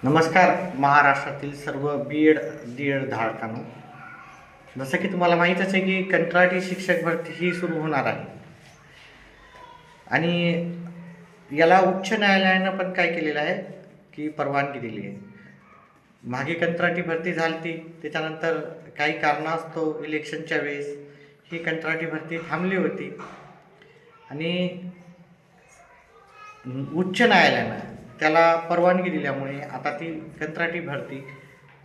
नमस्कार महाराष्ट्रातील सर्व डी एड धारकांनो. जसं की तुम्हाला माहीतच आहे की कंत्राटी शिक्षक भरती ही सुरू होणार आहे आणि याला उच्च न्यायालयानं पण काय केलेलं आहे की परवानगी दिली आहे. मागे कंत्राटी भरती झाली ती, त्याच्यानंतर काही कारणास्तव इलेक्शनच्या वेळेस ही कंत्राटी भरती थांबली होती आणि उच्च न्यायालयानं त्याला परवानगी दिल्यामुळे आता ती कंत्राटी भरती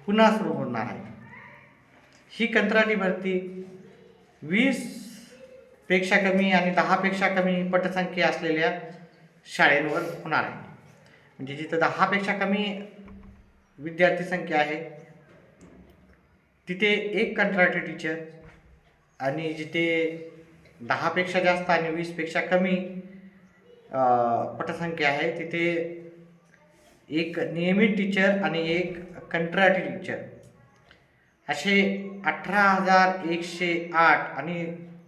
पुन्हा सुरू होणार आहे. ही कंत्राटी भरती 20पेक्षा कमी आणि 10पेक्षा कमी पटसंख्या असलेल्या शाळेंवर होणार आहे. म्हणजे जिथं 10पेक्षा कमी विद्यार्थी संख्या आहे तिथे एक कंत्राटी टीचर, आणि जिथे 10पेक्षा जास्त आणि 20पेक्षा कमी पटसंख्या आहे तिथे एक नियमित टीचर आणि एक कंत्राटी टीचर, असे 18,108 आणि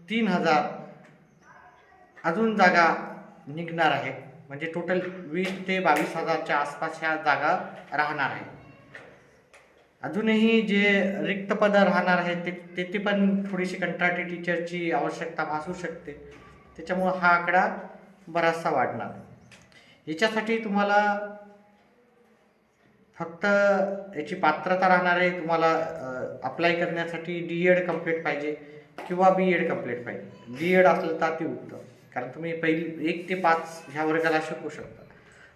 3,000 अजून जागा निघणार आहेत. म्हणजे टोटल 20,000 ते 22,000च्या आसपास ह्या जागा राहणार आहेत. अजूनही जे रिक्त पदं राहणार आहेत ते पण थोडीशी कंत्राटी टीचरची आवश्यकता भासू शकते. त्याच्यामुळं हा आकडा बराचसा वाढणार. याच्यासाठी तुम्हाला फक्त याची पात्रता राहणार आहे. तुम्हाला अप्लाय करण्यासाठी डी.एड कंप्लीट पाहिजे किंवा बी.एड कंप्लीट पाहिजे. डी.एड असलं तर अतिउत्तम, कारण तुम्ही पहिली 1 ते 5 ह्या वर्गाला शिकू शकता.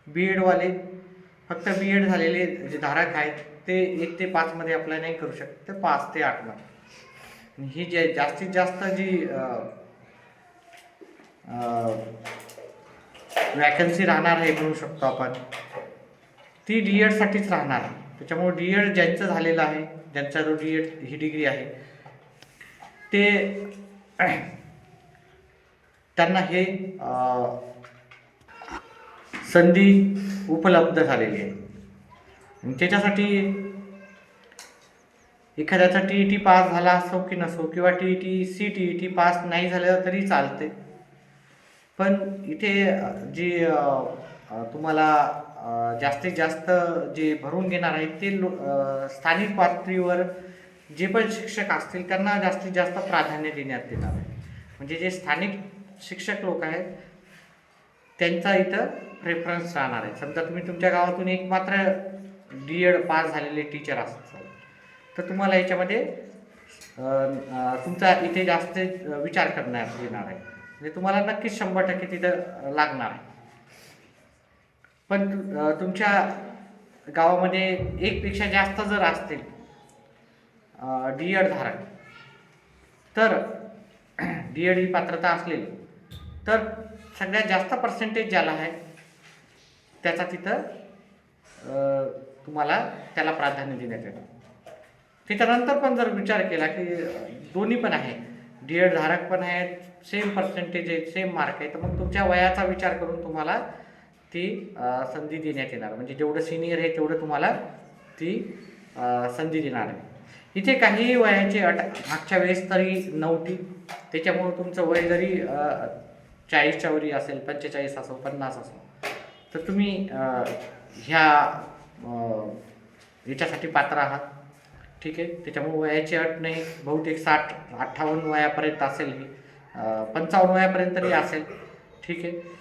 बी.एडवाले फक्त बी.एड झालेले जे धारक आहेत ते 1 ते 5मध्ये अप्लाय नाही करू शकत, ते 5 ते 8मध्ये. ही जे जास्तीत जास्त जी वॅकन्सी राहणार आहे म्हणू शकतो आपण, ती डी.एडसाठीच राहणार आहे. त्याच्यामुळे डी.एड ज्यांचं झालेलं आहे, ज्यांचा जो डी.एड ही डिग्री आहे, ते त्यांना हे संधी उपलब्ध झालेली आहे. आणि त्याच्यासाठी एखाद्याचा टी.ई.टी पास झाला असो की नसो, किंवा टी.ई.टी पास नाही झालं तरी चालते, पण इथे जी तुम्हाला जास्तीत जास्त जे भरून घेणार आहेत ते स्थानिक पातळीवर जे पण शिक्षक असतील त्यांना जास्तीत जास्त प्राधान्य देण्यात येणार आहे. म्हणजे जे स्थानिक शिक्षक लोक आहेत त्यांचा इथं प्रेफरन्स राहणार आहे. समजा तुम्ही तुमच्या गावातून एक मात्र डी.एड पास झालेले टीचर असाल तर तुम्हाला याच्यामध्ये तुमचा इथे जास्त विचार करण्यात येणार आहे. म्हणजे तुम्हाला नक्कीच 100% तिथं लागणार आहे. पण तुमच्या गावामध्ये एकपेक्षा जास्त जर असतील डी.एड धारक, तर डी.एड ही पात्रता असलेली, तर सगळ्यात जास्त पर्सेंटेज ज्याला आहे त्याचा तिथं तुम्हाला त्याला प्राधान्य देण्यात येणार. त्याच्यानंतर पण जर विचार केला की दोन्ही पण आहे, डी.एड धारक पण आहेत, सेम पर्सेंटेज आहे, सेम मार्क आहे, तर मग तुमच्या वयाचा विचार करून तुम्हाला ती संधी देण्यात येणार. म्हणजे जेवढं सिनियर आहे तेवढं तुम्हाला ती संधी देणार आहे. इथे काही वयाची अट मागच्या वेळेस तरी नव्हती. त्याच्यामुळं तुमचं वय जरी 40च्या वरी असेल, 45 असो, 50 असो, तर तुम्ही याच्यासाठी पात्र आहात. ठीक आहे. त्याच्यामुळे वयाची अट नाही. बहुतेक 60-58 वयापर्यंत असेल, ही 55 वयापर्यंत तरी असेल. ठीक आहे.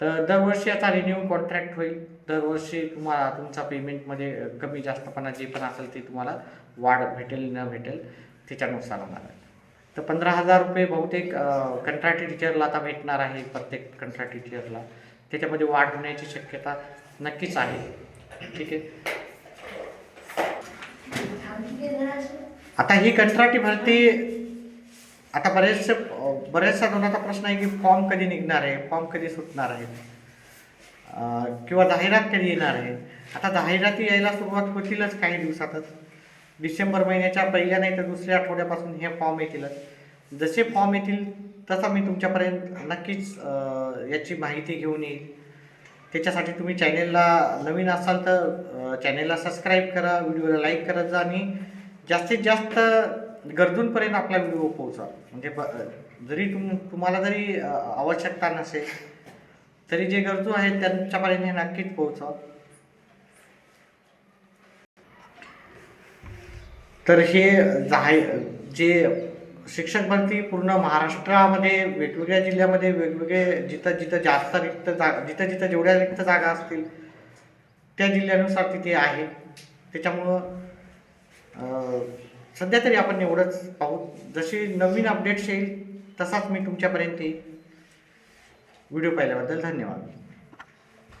तर दरवर्षी याचा रिन्यू कॉन्ट्रॅक्ट होईल. दरवर्षी तुम्हाला तुमचा पेमेंटमध्ये कमी जास्तपणा जे पण असेल ते तुम्हाला वाढ भेटेल न भेटेल त्याच्यानुसार होणार आहे. तर 15,000 रुपये बहुतेक कंत्राटी टीचरला आता भेटणार आहे. प्रत्येक कंत्राटी टीचरला त्याच्यामध्ये वाढ होण्याची शक्यता नक्कीच आहे. ठीक आहे. आता ही कंत्राटी भरती, आता बऱ्याचशा जणांचा प्रश्न आहे की फॉर्म कधी निघणार आहे, फॉर्म कधी सुटणार आहे, किंवा जाहिरात कधी येणार आहे. आता जाहिराती यायला सुरुवात होतीलच काही दिवसातच. डिसेंबर महिन्याच्या पहिल्या नाही तर दुसऱ्या आठवड्यापासून हे फॉर्म येतीलच. जसे फॉर्म येतील तसा मी तुमच्यापर्यंत नक्कीच याची माहिती घेऊन येईल. त्याच्यासाठी तुम्ही चॅनेलला नवीन असाल तर चॅनेलला सबस्क्राईब करा, व्हिडिओला लाईक करत जा आणि जास्तीत जास्त गरजूंपर्यंत आपला व्हिडिओ पोहोचा. म्हणजे जरी तुम्हाला जरी आवश्यकता नसेल तरी जे गरजू आहेत त्यांच्यापर्यंत हे नक्कीच पोहोचा. तर हे जे शिक्षक भरती पूर्ण महाराष्ट्रामध्ये वेगवेगळ्या जिल्ह्यामध्ये वेगवेगळे जिथं जिथं जास्त जिथं जिथं जेवढ्या रिक्त जागा असतील त्या जिल्ह्यानुसार तिथे आहे. त्याच्यामुळं सध्या तरी आपण एवढंच पाहू. जशी नवीन अपडेट्स येईल तसाच मी तुमच्यापर्यंत येईल. व्हिडिओ पाहिल्याबद्दल धन्यवाद.